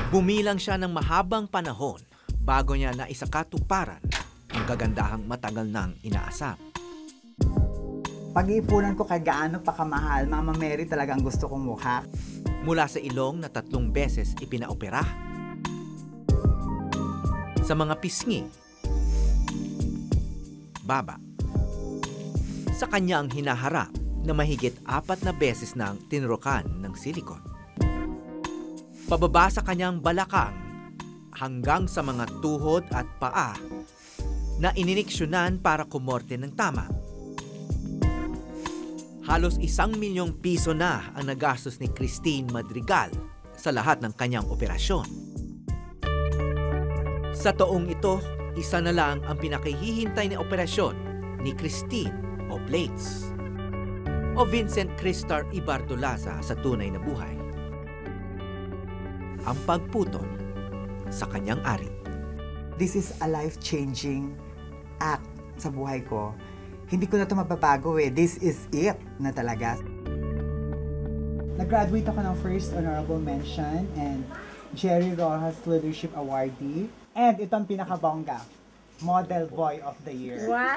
Bumilang siya ng mahabang panahon bago niya naisakatuparan ang kagandahang matagal nang inaasam. Pag-iipunan ko kay gaano pa kamahal, Mama Mary talaga ang gusto kong mukha. Mula sa ilong na 3 beses ipinaopera, sa mga pisngi, baba, sa kanyang hinaharap na mahigit 4 na beses nang tinurukan ng silikon. Pababa sa kanyang balakang hanggang sa mga tuhod at paa na ininiksyonan para kumorte ng tama. Halos 1 milyong piso na ang nagastos ni Christine Madrigal sa lahat ng kanyang operasyon. Sa taong ito, isa na lang ang pinakahihintay na operasyon ni Christine o plates o Vincent Cristar Ibardolaza sa tunay na buhay. Ang pagputol sa kanyang ari. This is a life-changing act sa buhay ko. Hindi ko na ito mababago eh. This is it na talaga. Nag-graduate ako ng first honorable mention and Jerry Rojas Leadership Awardee. And itong pinakabongga, Model Boy of the Year. Wow!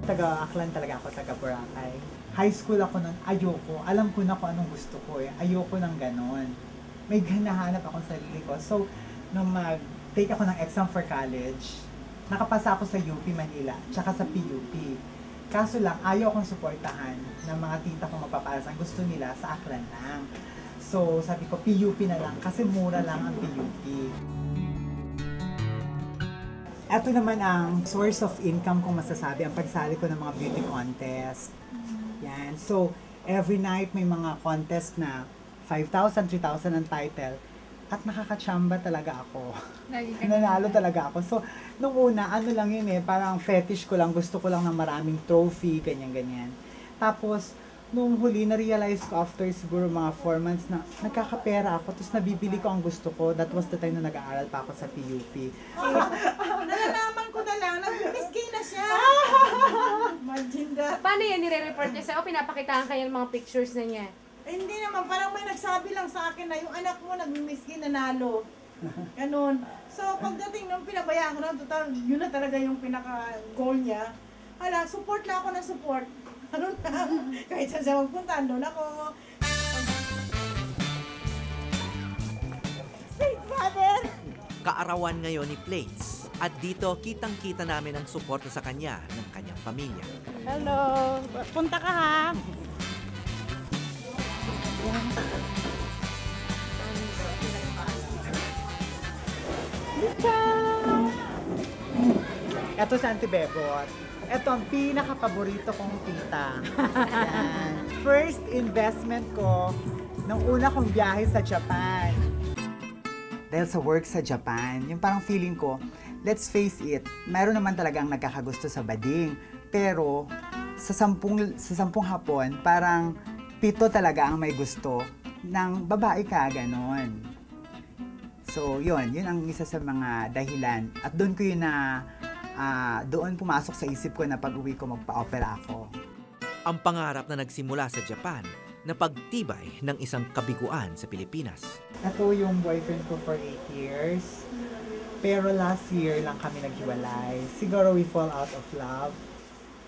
Taga-Aklan talaga ako, taga-Boracay. High school ako nun, ayoko. Alam ko na kung anong gusto ko eh. Ayoko ng ganon. May hinahanap akong sarili ko. So, nung mag-take ako ng exam for college, nakapasa ako sa UP Manila, tsaka sa PUP. Kaso lang, ayaw akong suportahan ng mga tita kong magpaparasan. Gusto nila sa Aklan lang. So, sabi ko, PUP na lang kasi mura lang ang PUP. Ito naman ang source of income kong masasabi, ang pagsali ko ng mga beauty contest. Yan. So, every night may mga contest na 5,000, 3,000 ang title. At nakakachamba talaga ako. Nanalo talaga ako. So, nung una, ano lang yun eh, parang fetish ko lang, gusto ko lang ng maraming trophy, ganyan-ganyan. Tapos, nung huli, na-realize ko after siguro mga 4 months na nagkakapera ako, tapos nabibili ko ang gusto ko. That was the time na nag-aaral pa ako sa PUP. Nalalaman ko na lang, nag-miski na siya. Imagine that. Paano yan nire-report niya sa'yo? O pinapakitahan kayo ng mga pictures na niya? Eh, hindi naman, parang may nagsabi lang sa akin na yung anak mo nag-miski nanalo. Ganun. So, pagdating nung pinabayaan ko na, total, yun na talaga yung pinaka-goal niya. Hala, support lang ako ng support. Ano na, kahit saan siya magpunta, doon ako. State father! Kaarawan ngayon ni Plates at dito kitang-kita namin ang suporta sa kanya ng kanyang pamilya. Hello! Punta ka ha! Ito si Auntie Bebot. Ito ang pinaka-paborito kong tita. Yan. First investment ko nung una kong biyahe sa Japan. Dahil sa work sa Japan, yung parang feeling ko, let's face it, mayroon naman talagang nagkakagusto sa bading. Pero sa 10 hapon, parang 7 talaga ang may gusto ng babae ka, ganon. So, yun ang isa sa mga dahilan. At doon ko yun doon pumasok sa isip ko na pag-uwi ko magpa-opera ako. Ang pangarap na nagsimula sa Japan na pagtibay ng isang kabiguan sa Pilipinas. Ito yung boyfriend ko for 8 years. Pero last year lang kami naghiwalay. Siguro we fall out of love.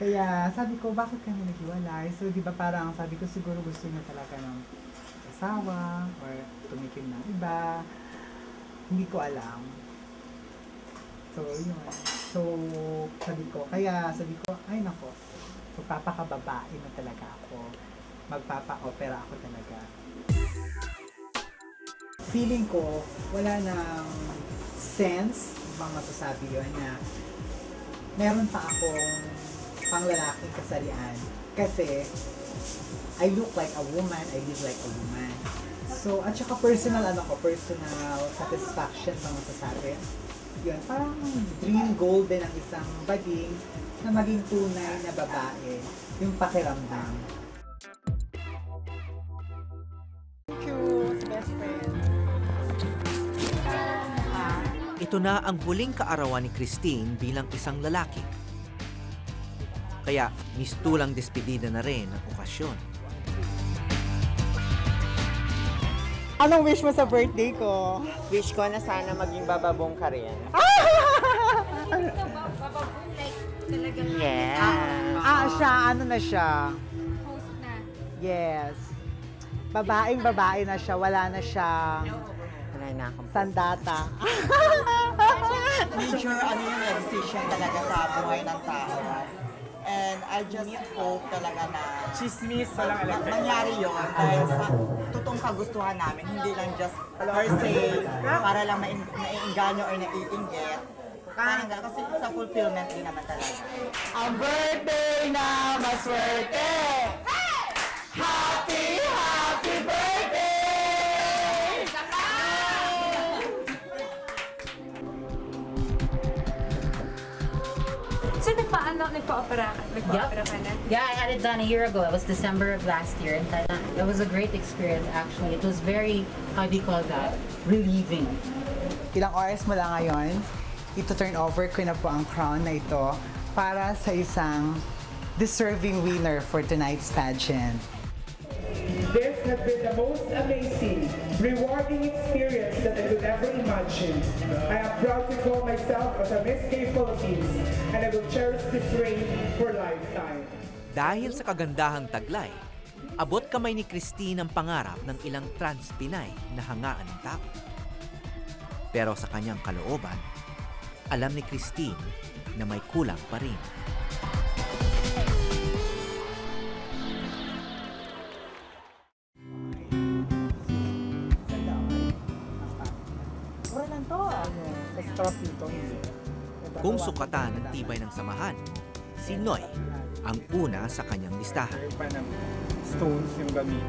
Kaya sabi ko, bakit kami naghiwalay? So, di ba parang sabi ko siguro gusto niya talaga ng asawa or tumikim ng iba. Hindi ko alam. So, yun. So, sabi ko, ay nako, magpapakababae na talaga ako. Magpapa-opera ako talaga. Feeling ko, wala nang sense, bang masasabi yun, na meron pa akong panglalaking kasarian. Kasi, I look like a woman, I live like a woman. So, at saka personal satisfaction bang masasabi. Yun, parang dream goal din ng isang bading na maging tunay na babae, yung pakiramdam. Cute, best friend. Ito na ang huling kaarawan ni Christine bilang isang lalaki. Kaya mistulang despedida na rin ang okasyon. Anong wish mo sa birthday ko? Wish ko na sana maging bababong ka rin. Yeah. Siya, ano na siya? Host na. Yes. Babae na siya, wala na siya Wala na akong sandata. Major decision talaga sa buhay ng tao. And I just hope talaga na chismis, walang mangyari yun dahil sa totoong kagustuhan namin, hindi lang just per se para lang maiinganyo or naiinggit. Parang gano'n, kasi sa fulfillment din naman talaga. Ang birthday na maswerte! Happy birthday! So, nagpa-opera ka na? Yeah, I had it done a year ago. It was December of last year in Thailand. It was a great experience actually. It was very, how do you call that? Relieving. Ilang oras mo lang ngayon, ito-turn over ko na po ang crown na ito para sa isang deserving winner for tonight's pageant. This has been the most amazing, rewarding experience that I could ever imagine. I am proud to call myself as a Miss K Philippines, and I will cherish this reign for lifetime. Dahil sa kagandahang taglay, abot kamay ni Christine ang pangarap ng ilang trans-Pinay na hangaan ng tao. Pero sa kanyang kalooban, alam ni Christine na may kulang pa rin. Kung sukatan at tibay ng samahan, si Noy ang una sa kanyang listahan. Stones yung gamit.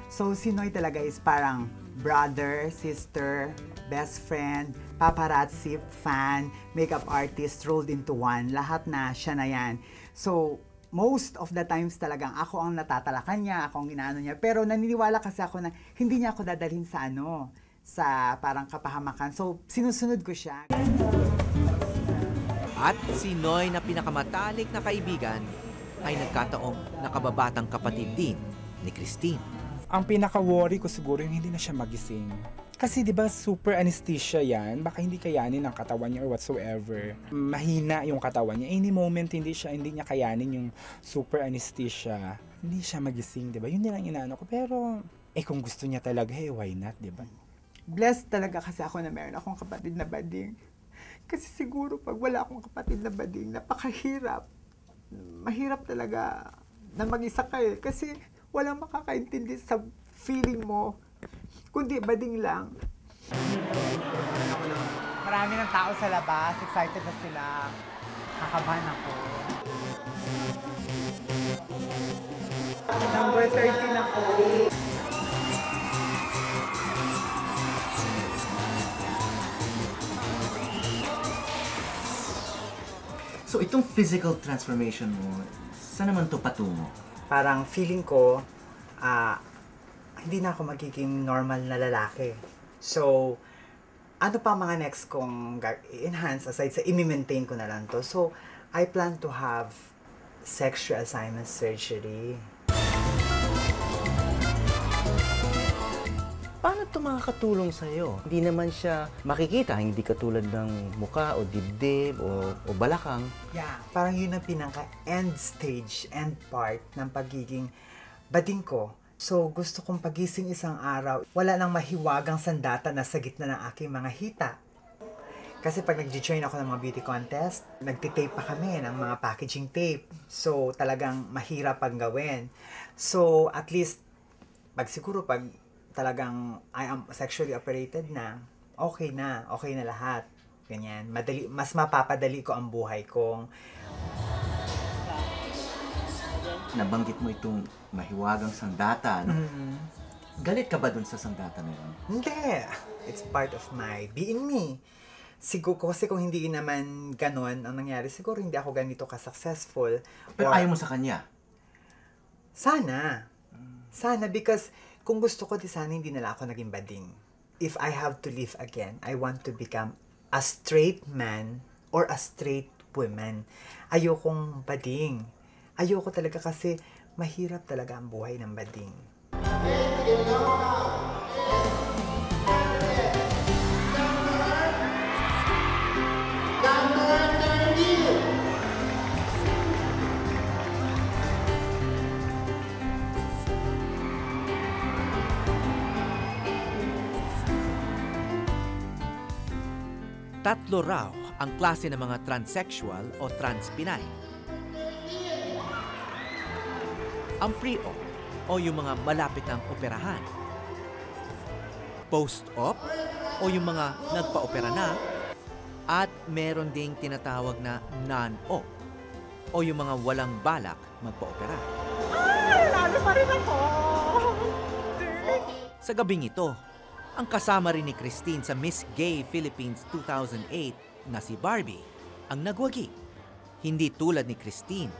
So, si Noy talaga is parang brother, sister, best friend, paparazzi, fan, makeup artist rolled into one. Lahat na, siya na yan. So, most of the times talagang ako ang natatalakan niya, ako ang inaano niya. Pero naniniwala kasi ako na hindi niya ako dadalhin sa sa parang kapahamakan. So, sinusunod ko siya. At si Noy na pinakamatalik na kaibigan ay nagkataong nakababatang kapatid din ni Christine. Ang pinaka-worry ko siguro yung hindi na siya magising. Kasi 'di ba super anesthesia 'yan, baka hindi kayanin ang katawan niya or whatsoever. Mahina yung katawan niya. Any moment hindi niya kayanin yung super anesthesia. Hindi siya magising, 'di ba? Yun din ang inaano ko. Pero kung gusto niya talaga, why not, 'di ba? Blessed talaga kasi ako na meron akong kapatid na bading. Kasi siguro pag wala akong kapatid na bading, napakahirap. Mahirap talaga na mag-isa ka kasi walang makakaintindi sa feeling mo, kundi bading lang. Marami ng tao sa labas, excited na sila. Kakabahan ako. Number 13 ako. So itong physical transformation mo, saan naman to patungo? Parang feeling ko, hindi na ako magiging normal na lalaki. So, ano pa mga next kong i-enhance aside sa i-maintain ko na lang to? So, I plan to have sexual assignment surgery. Paano ito makakatulong sa'yo? Hindi naman siya makikita, hindi katulad ng muka o dibdib o balakang. Yeah, parang yun ang pinaka-end stage, end part ng pagiging bading ko. So, gusto kong pagising isang araw, wala nang mahiwagang sandata na sa gitna ng aking mga hita. Kasi pag nag-join ako ng mga beauty contest, nagtitape pa kami ng mga packaging tape. So, talagang mahirap pang gawin. So, at least, pag talagang I am sexually operated na, okay na lahat. Ganyan. Mas mapapadali ko ang buhay ko. Nabanggit mo itong mahiwagang sandata, no? Galit ka ba dun sa sandata na yun? Hindi. It's part of my being me. Siguro kasi kung hindi naman ganon ang nangyari, siguro hindi ako ganito ka-successful. Pero ayaw mo sa kanya? Sana. Sana because kung gusto ko, di sana hindi nila ako naging bading. If I have to live again, I want to become a straight man or a straight woman. Ayokong bading. Ayoko talaga kasi mahirap talaga ang buhay ng bading. Tatlo raw ang klase ng mga transsexual o trans-Pinay. Ang pre-op o yung mga malapit ng operahan. Post-op o yung mga nagpa-opera na. At meron ding tinatawag na non-op o yung mga walang balak magpa-opera. Ay, lalo pa rin ako! Sa gabing ito, ang kasama rin ni Christine sa Miss Gay Philippines 2008 na si Barbie ang nagwagi. Hindi tulad ni Christine,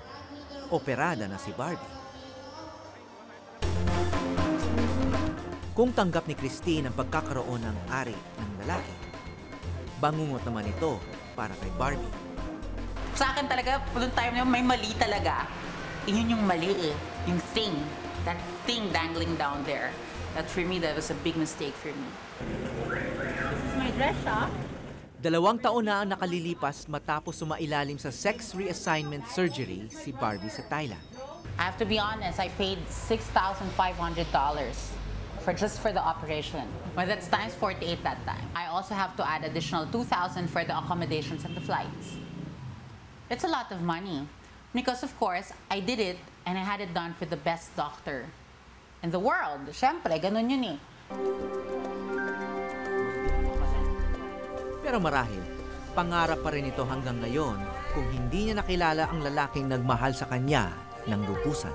operada na si Barbie. Kung tanggap ni Christine ang pagkakaroon ng ari ng lalaki, bangungot naman ito para kay Barbie. Sa akin talaga, noong time na may mali talaga. Yun yung mali eh. Yung thing. That thing dangling down there. That for me, that was a big mistake for me. This is my dress shop. 2 taon na ang nakalilipas matapos sumailalim sa sex reassignment surgery si Barbie sa Thailand. I have to be honest, I paid $6,500 for the operation. But that's times 48 that time. I also have to add additional $2,000 for the accommodations and the flights. It's a lot of money. Because of course, I did it and I had it done for the best doctor in the world. Siyempre, ganun yun eh. Pero marahil, pangarap pa rin ito hanggang ngayon kung hindi niya nakilala ang lalaking nagmahal sa kanya ng lubusan.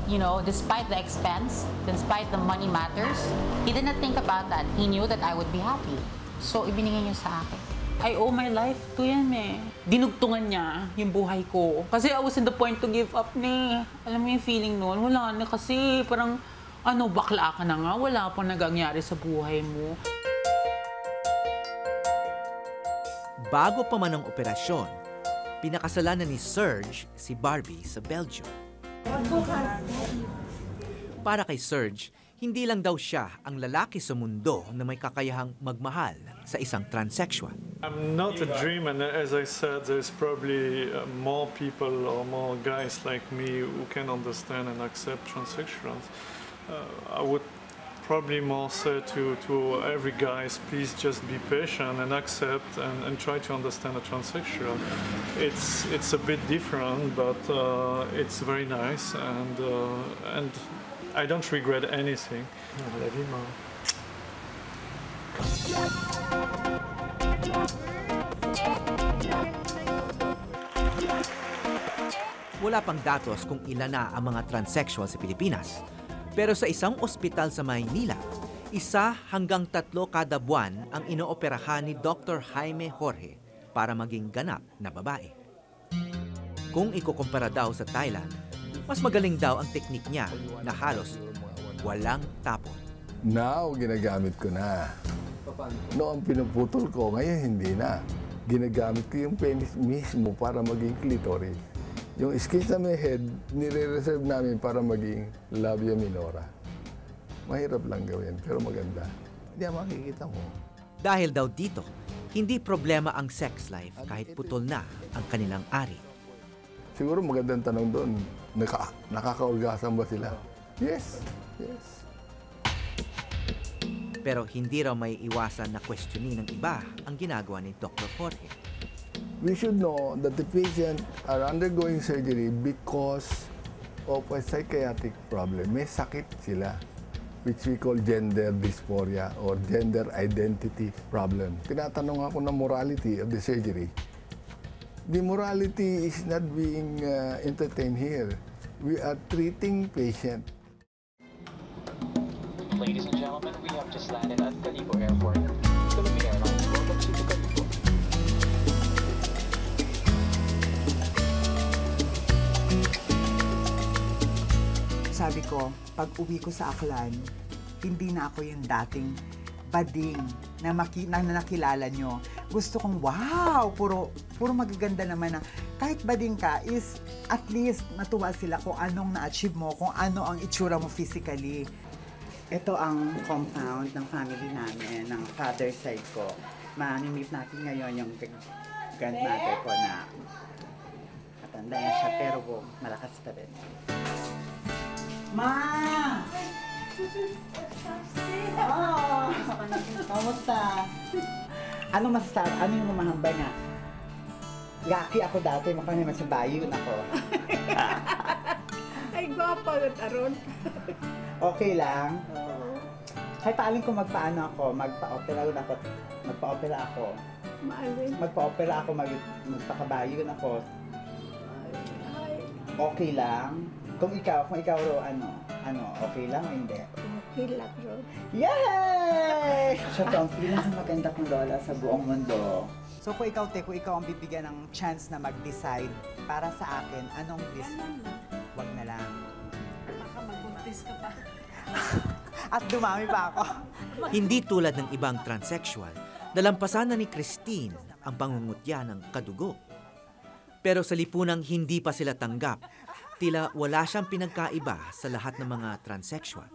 You know, despite the expense, despite the money matters, he didn't think about that. He knew that I would be happy. So, ibinigay niya sa akin. I owe my life to him eh. Dinugtungan niya yung buhay ko. Kasi I was in the point to give up ni. Alam mo yung feeling noon? Wala na kasi parang, bakla ka na nga. Wala pang nagangyari sa buhay mo. Bago pa man ang operasyon, pinakasalan na ni Serge si Barbie sa Belgium. Para kay Serge, hindi lang daw siya ang lalaki sa mundo na may kakayahang magmahal sa isang transsexual. I'm not a dream, and as I said, there's probably more people or more guys like me who can understand and accept transsexuals. I would probably more say to every guys, please just be patient and accept and try to understand a transsexual. It's a bit different, but it's very nice, and I don't regret anything. I love you, Mom. Wala pang datos kung ilan na ang mga transsexual sa Pilipinas. Pero sa isang ospital sa Maynila, 1 hanggang 3 kada buwan ang inooperahan ni Dr. Jaime Jorge para maging ganap na babae. Kung ikukumpara daw sa Thailand, mas magaling daw ang teknik niya na halos walang tapon. Now, ginagamit ko na. Noong pinuputol ko, ngayon hindi na. Ginagamit ko yung penis mismo para maging clitoris. Yung skin sa may head, nire-reserve namin para maging labia minora. Mahirap lang gawin, pero maganda. Hindi makikita mo. Dahil daw dito, hindi problema ang sex life kahit putol na ang kanilang ari. Siguro magandang tanong doon, nakaka-orgasm ba sila? Yes, yes. Pero hindi raw may iwasan na questionin ng iba ang ginagawa ni Dr. Jorge. We should know that the patient are undergoing surgery because of a psychiatric problem. May sakit sila, which we call gender dysphoria or gender identity problem. Tinatanong ako ng morality of the surgery. The morality is not being entertained here. We are treating patient. Ladies and gentlemen, we have just landed at Calibo Airport. Philippine Airlines, welcome to Calibo. Sabi ko, pag uwi ko sa Aklan, hindi na ako yung dating bading na nakilala nyo. Gusto kong, wow, puro magaganda naman. Kahit bading ka, is at least natuwa sila kung anong na-achieve mo, kung ano ang itsura mo physically. Ito ang compound ng family namin, ng father side ko. Ma-meet natin ngayon yung grandmother ko na matanda na siya, pero malakas pa rin. Ma! Oh! Kamusta? Ano masasabi? Ano yung mamahambay nga? Lucky ako dati, mukhang naman sa bayo na ako. Ay, gwapa na taron. Okay lang? Oo. Kahit paaling ko magpaano ako, magpa-opera ako. Maalin. Magpa-opera ako, magpakabayo na ako. Okay lang? Kung ikaw ro, okay lang o hindi? Okay lang, Ron. Yay! Siya to ang pinakamaganda kong lola sa buong mundo. So kung ikaw ang bibigyan ng chance na mag-decide para sa akin, anong wag na lang. Baka magbuntis ka pa. At dumami pa ako. Hindi tulad ng ibang transsexual, nalampasan na ni Christine ang pangungutya ng kadugo. Pero sa lipunang hindi pa sila tanggap, tila wala siyang pinagkaiba sa lahat ng mga transsexual.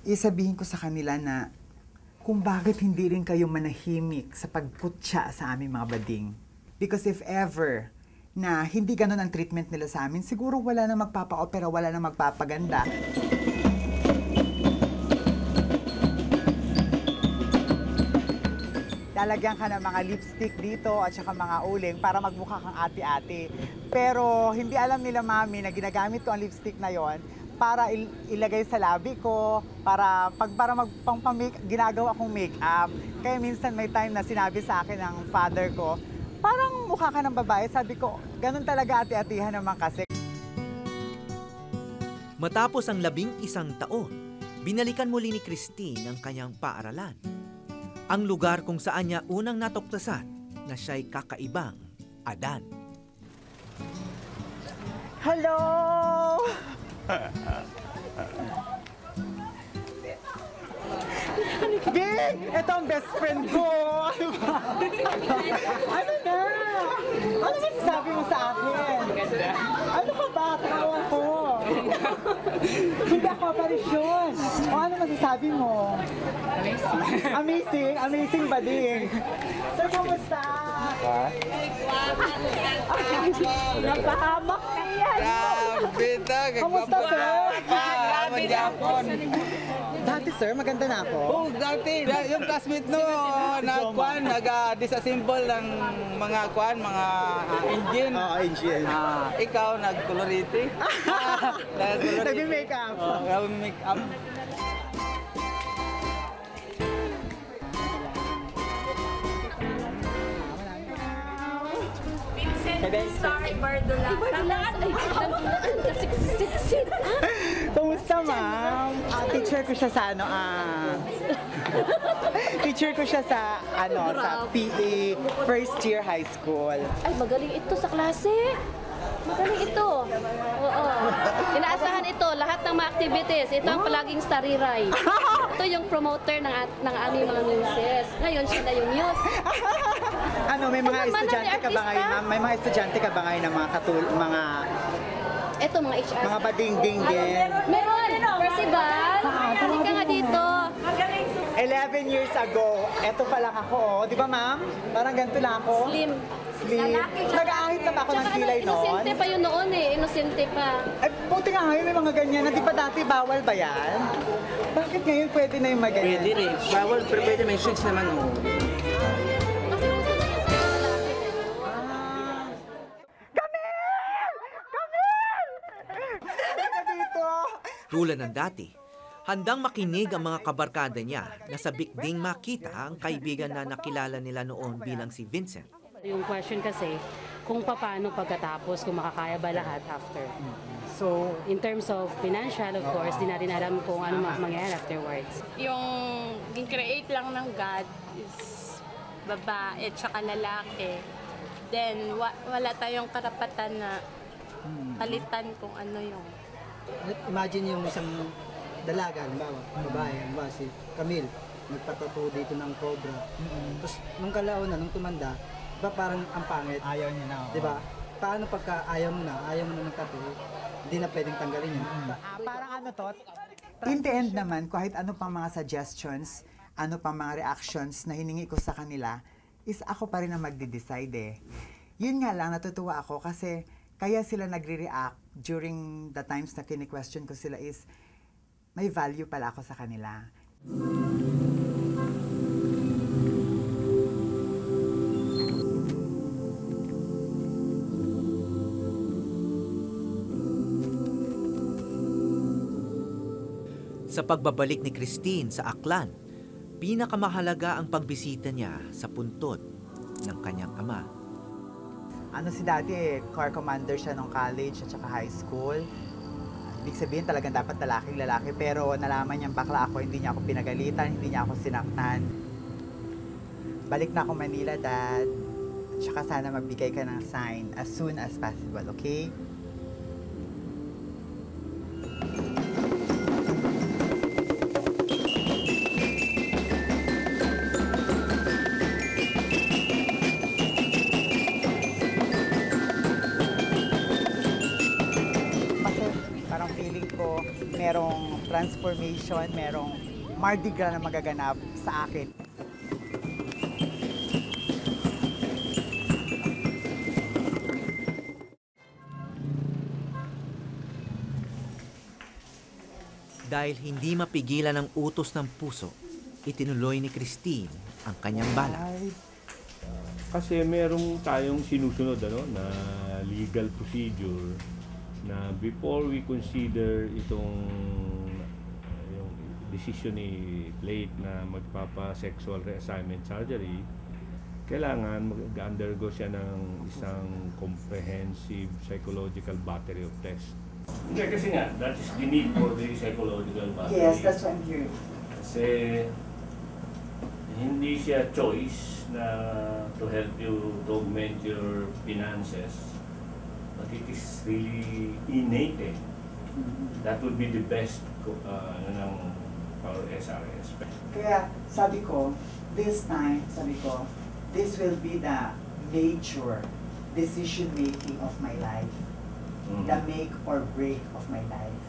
Isabihin ko sa kanila na kung bakit hindi rin kayo manahimik sa pagputya sa aming mga bading. Because if ever na hindi ganun ang treatment nila sa amin, siguro wala na magpapa-opera, wala na magpapaganda. Lalagyan ka ng mga lipstick dito at saka mga uling para magmukha kang ate-ate. Pero hindi alam nila, mami, na ginagamit ko ang lipstick na yon para ilagay sa labi ko, para ginagawa kong make-up. Kaya minsan may time na sinabi sa akin ng father ko, parang mukha ka ng babae. Sabi ko, ganun talaga ate-atihan naman kasi. Matapos ang 11 taon, binalikan muli ni Christine ang kanyang paaralan. Ang lugar kung saan niya unang natuktasan na siya'y kakaibang Adan. Hello! Bing! Ito ang best friend ko! Ano ba? Ano na? Ano masasabi mo sa akin? Ano ka ba? Tawa ko! Hindi ako aparisyon! O ano masasabi mo? Amazing! Amazing ba din? Sir, kumusta? Napahamak na yan! Kumusta, sir? Grabe Japon. Dati, sir, maganda na ako. Oh, dati yung classmate no nag-disassemble ng mga engine. Engine. Ikaw nag-colorite. Nag-makeup. Nag-makeup. Sorry, Bardolas. Kumusta, ma'am? Teacher ko siya sa teacher ko siya sa sa PE first year high school. Ay, magaling ito sa klase. Magaling ito. Oo. Inaasahan ito, lahat ng mga activities. Ito ang palaging stariray. Ito yung promoter ng aming mga muses. Ngayon, siya na yung muse. May mga estudyante ka ba ngayon, ma'am? May mga estudyante ka ba ngayon ng mga ito, mga HR. Mga bading-ding din. Meron! Percival! Hindi ka nga dito. 11 years ago, eto pa lang ako. Di ba, ma'am? Parang ganito lang ako. Slim. Nag-aahit na ba ako ng kilay noon? Inosente pa yun noon eh. Inosente pa. Ay, buti nga ngayon may mga ganyan. Di ba dati bawal ba yan? Bakit ngayon pwede na yung maganyan? Pwede rin. Bawal, pero pwede may shades naman. Oh. Tulad ng dati, handang makinig ang mga kabarkada niya na sa bigding makita ang kaibigan na nakilala nila noon bilang si Vincent. Yung question kasi, kung paano pagkatapos, kung makakaya ba lahat after. So, in terms of financial, of course, di natin alam kung ano mangyayari afterwards. Yung create lang ng God is babae tsaka lalaki. Then, wala tayong karapatan na palitan kung ano yung. Imagine yung isang dalaga, halimbawa, babae, halimbawa si Camille, nagpatato dito ng cobra. Tapos nung kalauna, nung tumanda, diba parang ang pangit? Ayaw niya na. Diba? Paano pagka ayaw mo na ng tattoo, hindi na pwedeng tanggalin yun. Parang ano to? In the end naman, kahit ano pang mga suggestions, ano pang mga reactions na hiningi ko sa kanila, is ako pa rin ang magde-decide eh. Yun nga lang, natutuwa ako kasi kaya sila nagre-react during the times na kini-question ko sila is may value pala ako sa kanila. Sa pagbabalik ni Christine sa Aklan, pinakamahalaga ang pagbisita niya sa puntod ng kanyang ama. Ano si Daddy car commander siya nung college at saka high school. Ibig sabihin talagang dapat lalaki, pero nalaman niyang bakla ako, hindi niya ako pinagalitan, hindi niya ako sinaktan. Balik na ako Manila, Dad. Tsaka sana magbigay ka ng sign as soon as possible, okay? Merong transformation, merong Mardi Gras na magaganap sa akin. Dahil hindi mapigilan ang utos ng puso, itinuloy ni Christine ang kanyang balak. Kasi merong tayong sinusunod na legal procedure na before we consider itong yung decision ni Plate na magpapa-sexual reassignment surgery, kailangan mag-undergo siya ng isang comprehensive psychological battery of tests. Hindi, kasi nga, that is the need for the psychological battery. Yes, that's what I'm hearing. Kasi hindi siya choice na to help you to augment your finances. But it is really innate. That would be the best ng our SRS. Kaya sabi ko, this will be the major decision making of my life. The make or break of my life.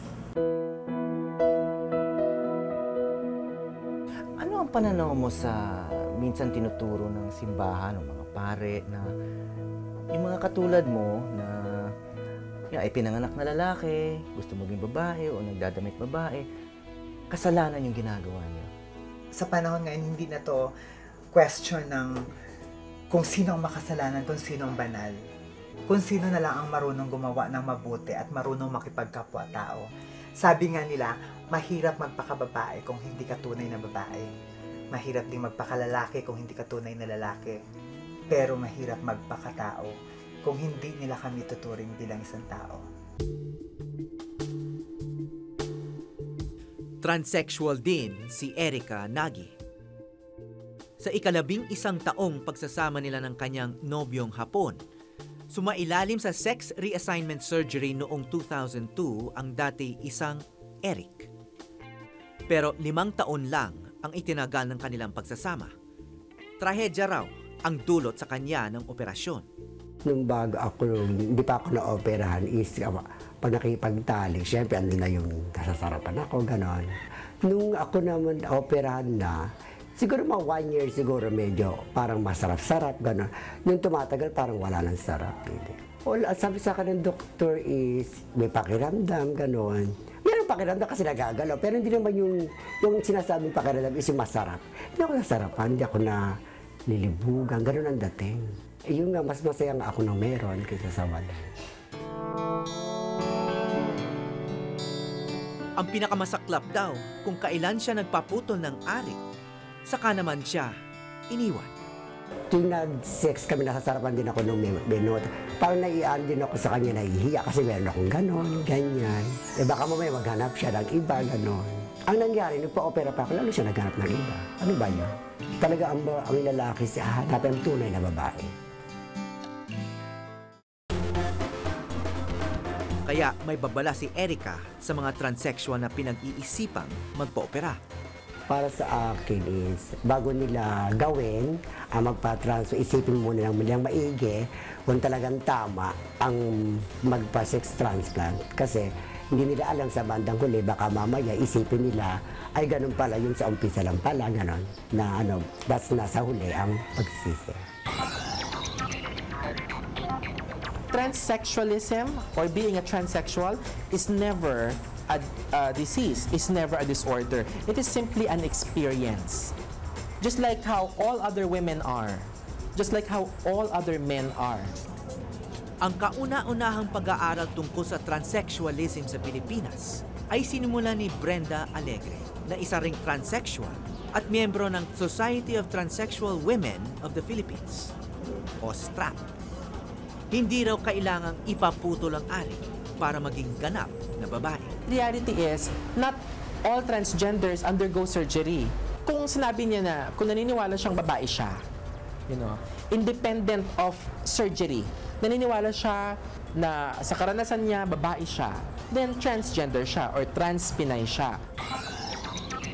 Ano ang pananaw mo sa minsan tinuturo ng simbahan, ng mga pare na yung mga katulad mo na ay pinanganak na lalaki, gusto maging babae o nagdadamit babae, kasalanan yung ginagawa niya? Sa panahon ngayon, hindi na to question ng kung sino ang makasalanan, kung sino ang banal. Kung sino na lang ang marunong gumawa ng mabuti at marunong makipagkapwa-tao. Sabi nga nila, mahirap magpakababae kung hindi ka tunay na babae. Mahirap ding magpakalalaki kung hindi ka tunay na lalaki. Pero mahirap magpakatao kung hindi nila kami tuturing bilang isang tao. Transsexual din si Erica Nagy. Sa ika-11 taong pagsasama nila ng kanyang nobyong Hapon, sumailalim sa sex reassignment surgery noong 2002 ang dati isang Eric. Pero 5 taon lang ang itinagal ng kanilang pagsasama. Trahedya raw ang dulot sa kanya ng operasyon. Nung bago ako, hindi pa ako na-operahan, is pag nakipagtalik, syempre andun na yung nasasarapan ako, ganon. Nung ako naman operahan na, siguro mga 1 year siguro medyo parang masarap-sarap, ganon. Nung tumatagal, parang wala nang sarap. Sabi sa akin ng doktor is, may pakiramdam, ganon. Meron pakiramdam kasi nagagalaw, pero hindi naman yung sinasabing pakiramdam is yung masarap. Hindi ako nasarapan, hindi ako na lilibugan, ganon ang dating. Yung nga, mas masaya nga ako nang meron kaysa sa wala. Ang pinakamasaklap daw kung kailan siya nagpaputol ng ari, saka naman siya iniwan. Tuwing nag-sex kami, nasasarapan din ako nung benot. Parang naiaan din ako sa kanya, nahihiya kasi meron akong ganon, ganyan. Baka mamaya maghanap siya ng iba, ganon. Ang nangyari, nagpa-opera pa ako, lalo siya naghanap ng iba. Ano ba yun? Talaga ang lalaki siya, hanapin ang tunay na babae. Kaya may babala si Erica sa mga transsexual na pinag-iisipang magpa-opera. Para sa akin is, bago nila gawin ang magpa-transfer, isipin muna ng maigi kung talagang tama ang magpa-sex transplant. Kasi hindi nila alam sa bandang huli, baka mamaya isipin nila, ay ganun pala yung sa umpisa lang pala, ganun, na basta nasa huli ang pagsisisi. Transsexualism or being a transsexual is never a disease, is never a disorder. It is simply an experience. Just like how all other women are. Just like how all other men are. Ang kauna-unahang pag-aaral tungkol sa transsexualism sa Pilipinas ay sinimula ni Brenda Alegre na isa ring transsexual at miyembro ng Society of Transsexual Women of the Philippines o STRAP. Hindi raw kailangang ipaputol ang ari para maging ganap na babae. Reality is, not all transgenders undergo surgery. Kung sinabi niya na, kung naniniwala siyang babae siya, independent of surgery, naniniwala siya na sa karanasan niya, babae siya, then transgender siya or trans-Pinay siya.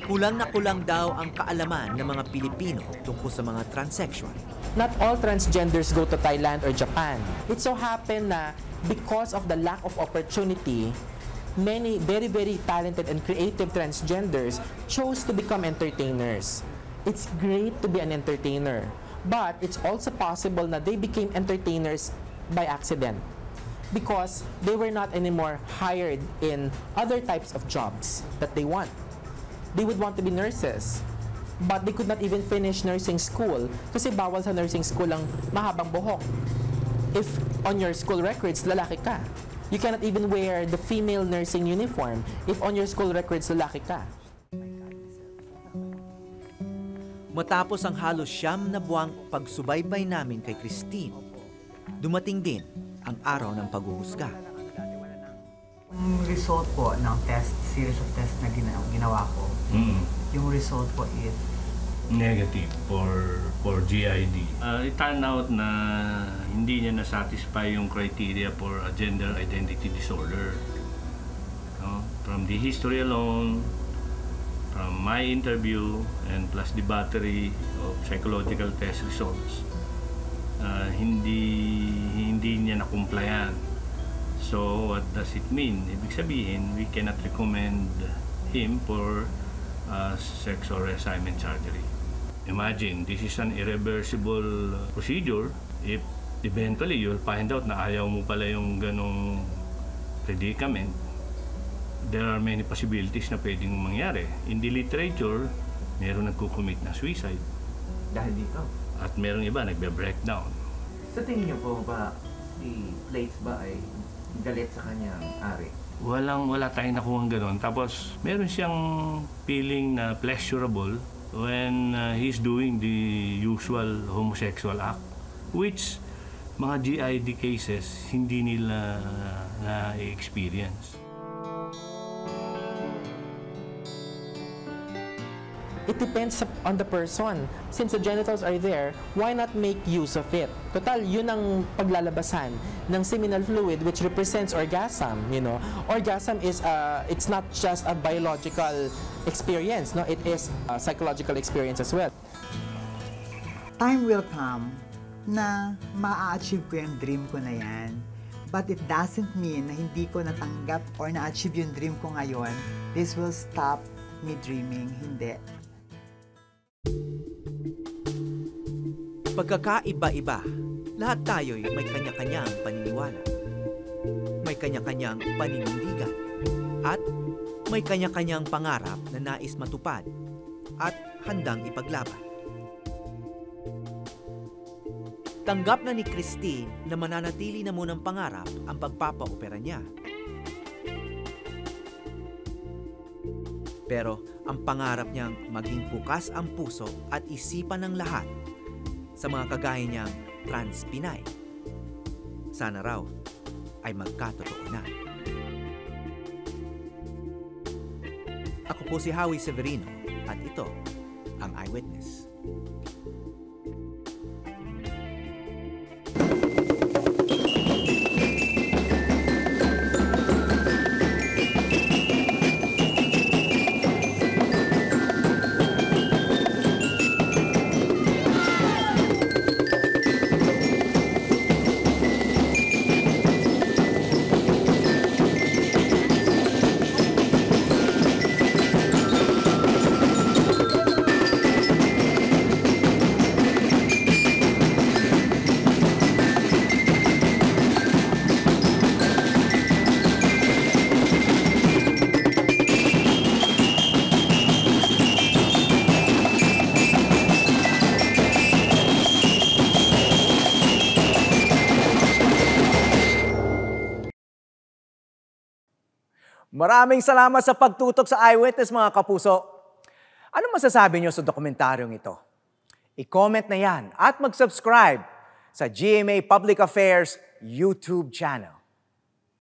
Kulang na kulang daw ang kaalaman ng mga Pilipino tungkol sa mga transsexual. Not all transgenders go to Thailand or Japan. It so happened na because of the lack of opportunity, many very, very talented and creative transgenders chose to become entertainers. It's great to be an entertainer, but it's also possible that they became entertainers by accident because they were not anymore hired in other types of jobs that they want. They would want to be nurses, but they could not even finish nursing school kasi bawal sa nursing school ang mahabang buhok. If on your school records, lalaki ka, you cannot even wear the female nursing uniform if on your school records, lalaki ka. Matapos ang halos 9 na buwang pagsubaybay namin kay Christine, dumating din ang araw ng paghuhusga. Yung result po ng series of tests na ginawa ko, yung result po is negative for GID. It turned out na hindi niya na-satisfy yung criteria for a gender identity disorder. From the history alone, from my interview, and plus the battery of psychological test results, hindi niya na-complyan. So what does it mean? Ibig sabihin, we cannot recommend him for sex or reassignment surgery. Imagine, this is an irreversible procedure. If eventually you'll find out na ayaw mo pala yung ganong predicament, there are many possibilities na pwedeng mangyari. In the literature, meron nagkukommit na suicide. Dahil dito? At meron iba nagbe-breakdown. Sa tingin niyo po ba, si Plates ba ay galit sa kanyang ari? Wala tayong nakuhang gano'n. Tapos, meron siyang feeling na pleasurable when he's doing the usual homosexual act, which mga GID cases hindi nila na-experience. It depends on the person. Since the genitals are there, why not make use of it? Total, yun ang paglalabasan ng seminal fluid which represents orgasm, Orgasm is, it's not just a biological experience, no? It is a psychological experience as well. Time will come na ma-achieve ko yung dream ko na yan. But it doesn't mean na hindi ko natanggap or na-achieve yung dream ko ngayon. This will stop me dreaming. Hindi. Pagkakaiba-iba, lahat tayo'y may kanya-kanyang paniniwala. May kanya-kanyang paninindigan. At may kanya-kanyang pangarap na nais matupad at handang ipaglaban. Tanggap na ni Christine na mananatili na munang pangarap ang pagpapaopera niya. Pero ang pangarap niyang maging bukas ang puso at isipan ng lahat sa mga kagaya niyang trans-Pinay, sana raw ay magkatotoo na. Ako po si Howie Severino at ito ang Eyewitness. Maraming salamat sa pagtutok sa Eyewitness, mga kapuso. Ano masasabi nyo sa dokumentaryong ito? I-comment na yan at mag-subscribe sa GMA Public Affairs YouTube channel.